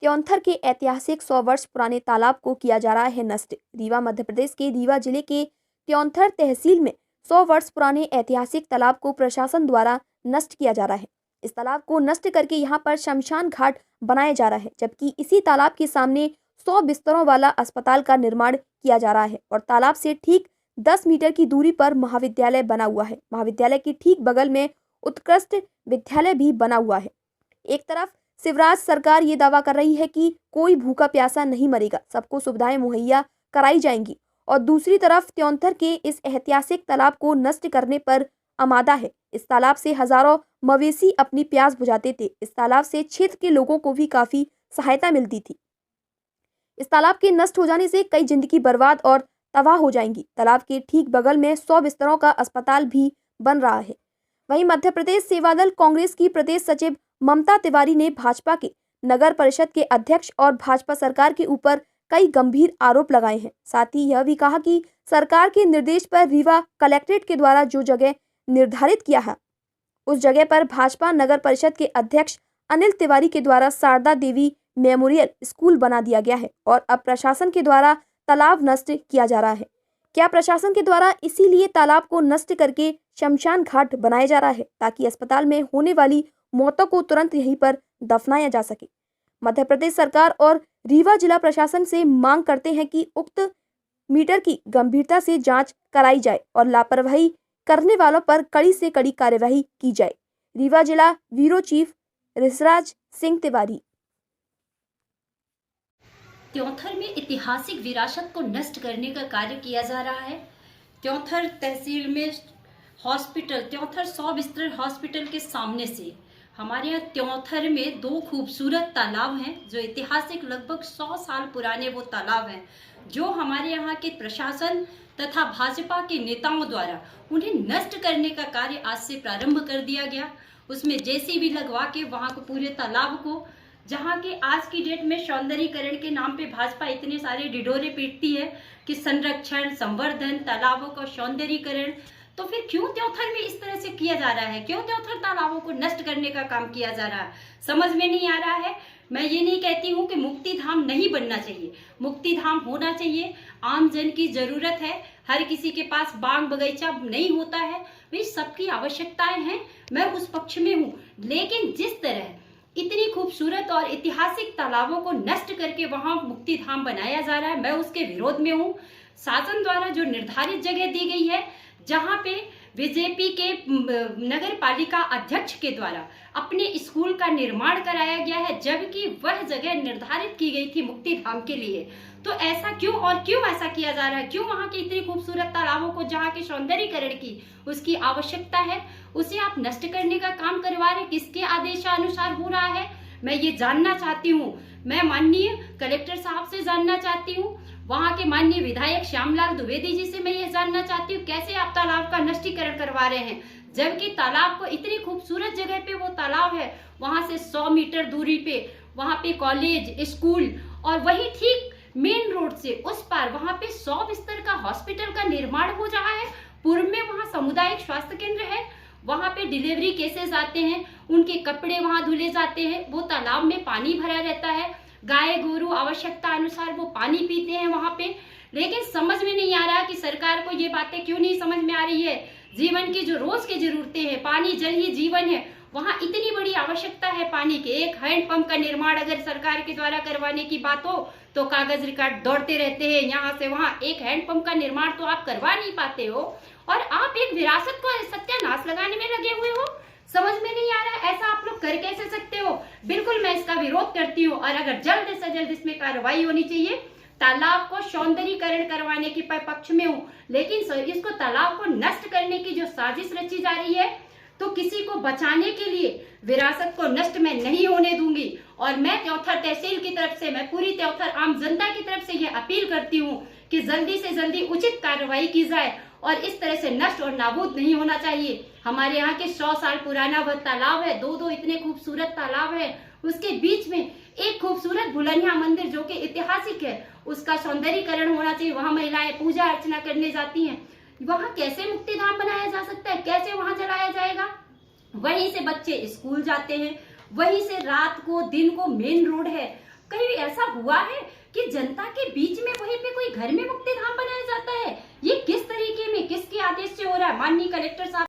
त्योंथर के ऐतिहासिक 100 वर्ष पुराने तालाब को किया जा रहा है नष्ट। रीवा मध्य प्रदेश के रीवा जिले के त्योंथर तहसील में 100 वर्ष पुराने ऐतिहासिक तालाब को प्रशासन द्वारा नष्ट किया जा रहा है। इस तालाब को नष्ट करके यहाँ पर शमशान घाट बनाया जा रहा है, जबकि इसी तालाब के सामने 100 बिस्तरों वाला अस्पताल का निर्माण किया जा रहा है और तालाब से ठीक 10 मीटर की दूरी पर महाविद्यालय बना हुआ है। महाविद्यालय के ठीक बगल में उत्कृष्ट विद्यालय भी बना हुआ है। एक तरफ शिवराज सरकार ये दावा कर रही है कि कोई भूखा प्यासा नहीं मरेगा, सबको सुविधाएं मुहैया कराई जाएंगी, और दूसरी तरफ त्योंथर के इस ऐतिहासिक तालाब को नष्ट करने पर आमादा है। इस तालाब से हजारों मवेशी अपनी प्यास बुझाते थे। इस तालाब से क्षेत्र के लोगों को भी काफी सहायता मिलती थी। इस तालाब के नष्ट हो जाने से कई जिंदगी बर्बाद और तबाह हो जाएंगी। तालाब के ठीक बगल में 100 बिस्तरों का अस्पताल भी बन रहा है। वहीं मध्य प्रदेश सेवादल कांग्रेस की प्रदेश सचिव ममता तिवारी ने भाजपा के नगर परिषद के अध्यक्ष और भाजपा सरकार के ऊपर कई गंभीर आरोप लगाए हैं। साथ ही यह भी कहा कि सरकार के निर्देश पर रीवा कलेक्ट्रेट के द्वारा जो जगह निर्धारित किया है, उस जगह पर भाजपा नगर परिषद के अध्यक्ष अनिल तिवारी के द्वारा शारदा देवी मेमोरियल स्कूल बना दिया गया है और अब प्रशासन के द्वारा तालाब नष्ट किया जा रहा है। क्या प्रशासन के द्वारा इसीलिए तालाब को नष्ट करके शमशान घाट बनाया जा रहा है, ताकि अस्पताल में होने वाली मौतों को तुरंत यहीं पर दफनाया जा सके? मध्य प्रदेश सरकार और रीवा जिला प्रशासन से मांग करते हैं कि उक्त मीटर की गंभीरता से जांच कराई जाए और लापरवाही करने वालों पर कड़ी से कड़ी कार्यवाही की जाए। रीवा जिला ब्यूरो चीफ ऋषराज सिंह तिवारी। त्योंथर में ऐतिहासिक विरासत को नष्ट करने का कार्य किया जा रहा है। त्योंथर तहसील में हॉस्पिटल, त्योंथर 100 बिस्तर हॉस्पिटल के सामने से हमारे यहाँ त्योंथर में 2 खूबसूरत तालाब हैं, जो ऐतिहासिक लगभग 100 साल पुराने वो तालाब हैं, जो हमारे यहाँ के प्रशासन तथा भाजपा के नेताओं द्वारा उन्हें नष्ट करने का कार्य आज से प्रारंभ कर दिया गया। उसमें जेसीबी लगवा के वहाँ को पूरे तालाब को, जहाँ के आज की डेट में सौंदर्यीकरण के नाम पे भाजपा इतने सारे ढिढोरे पीटती है कि संरक्षण, संवर्धन, तालाबों का सौंदर्यीकरण, तो फिर क्यों त्योंथर में इस तरह से किया जा रहा है? क्यों त्योंथर तालाबों को नष्ट करने का काम किया जा रहा है? समझ में नहीं आ रहा है। मैं ये नहीं कहती हूँ कि मुक्ति धाम नहीं बनना चाहिए, मुक्ति धाम होना चाहिए। आम जन की जरूरत है, हर किसी के पास बाग बगीचा नहीं होता है, भाई सबकी आवश्यकताएं हैं, मैं उस पक्ष में हूँ। लेकिन जिस तरह इतनी खूबसूरत और ऐतिहासिक तालाबों को नष्ट करके वहां मुक्ति धाम बनाया जा रहा है, मैं उसके विरोध में हूँ। शासन द्वारा जो निर्धारित जगह दी गई है, जहां पे बीजेपी के नगर पालिका अध्यक्ष के द्वारा अपने स्कूल का निर्माण कराया गया है, जबकि वह जगह निर्धारित की गई थी मुक्ति धाम के लिए, तो ऐसा क्यों और क्यों ऐसा किया जा रहा है? क्यों वहां की इतनी खूबसूरत तालाबों को, जहां के सौंदर्यीकरण की उसकी आवश्यकता है, उसे आप नष्ट करने का काम करवा रहे? किसके आदेशानुसार हो रहा है? मैं ये जानना चाहती हूँ। मैं माननीय कलेक्टर साहब से जानना चाहती हूँ, वहां के माननीय विधायक श्यामलाल द्विवेदी जी से मैं ये जानना चाहती हूँ, कैसे आप तालाब का नष्टीकरण करवा रहे हैं, जबकि तालाब को इतनी खूबसूरत जगह पे वो तालाब है, वहां से 100 मीटर दूरी पे वहां पे कॉलेज, स्कूल, और वही ठीक मेन रोड से उस पार वहां पे 100 बिस्तर का हॉस्पिटल का निर्माण हो रहा है। पूर्व में वहां सामुदायिक स्वास्थ्य केंद्र है, वहां पे डिलीवरी केसेस आते हैं, उनके कपड़े वहां धुले जाते हैं, वो तालाब में पानी भरा रहता है, गाय गोरू आवश्यकता अनुसार वो पानी पीते हैं वहां पे। लेकिन समझ में नहीं आ रहा कि सरकार को ये बातें क्यों नहीं समझ में आ रही है। जीवन की जो रोज की जरूरतें हैं, पानी जल ही जीवन है, वहां इतनी बड़ी आवश्यकता है पानी के। एक हैंडपंप का निर्माण अगर सरकार के द्वारा करवाने की बात हो तो कागज रिकॉर्ड दौड़ते रहते हैं यहाँ से वहां। एक हैंडपंप का निर्माण तो आप करवा नहीं पाते हो, और आप एक विरासत को सत्यानाश लगाने में लगे हुए हो। समझ में नहीं आ रहा है, ऐसा आप लोग कर कैसे सकते हो? बिल्कुल मैं इसका विरोध करती हूँ, और अगर जल्द से जल्द इसमें कार्रवाई होनी चाहिए। तालाब को सौंदर्यीकरण करवाने के पक्ष में हूँ, लेकिन इसको तालाब को नष्ट करने की जो साजिश रची जा रही है, तो किसी को बचाने के लिए विरासत को नष्ट मैं नहीं होने दूंगी। और मैं त्योंथर तहसील की तरफ से, मैं पूरी त्योंथर आम जनता की तरफ से यह अपील करती हूँ कि जल्दी से जल्दी उचित कार्रवाई की जाए, और इस तरह से नष्ट और नाबूद नहीं होना चाहिए। हमारे यहाँ के 100 साल पुराना वह तालाब है, 2 इतने खूबसूरत तालाब है, उसके बीच में एक खूबसूरत भुलनिया मंदिर जो कि ऐतिहासिक है, उसका सौंदर्यीकरण होना चाहिए। वहां महिलाएं पूजा अर्चना करने जाती हैं, वहां कैसे मुक्ति धाम बनाया जा सकता है? कैसे वहां जलाया जाएगा? वहीं से बच्चे स्कूल जाते हैं, वहीं से रात को दिन को मेन रोड है, कहीं ऐसा हुआ है कि जनता के बीच में वहीं पे कोई घर में मुक्तिधाम बनाया जाता है? ये किस तरीके में, किसके आदेश से हो रहा है? माननीय कलेक्टर साहब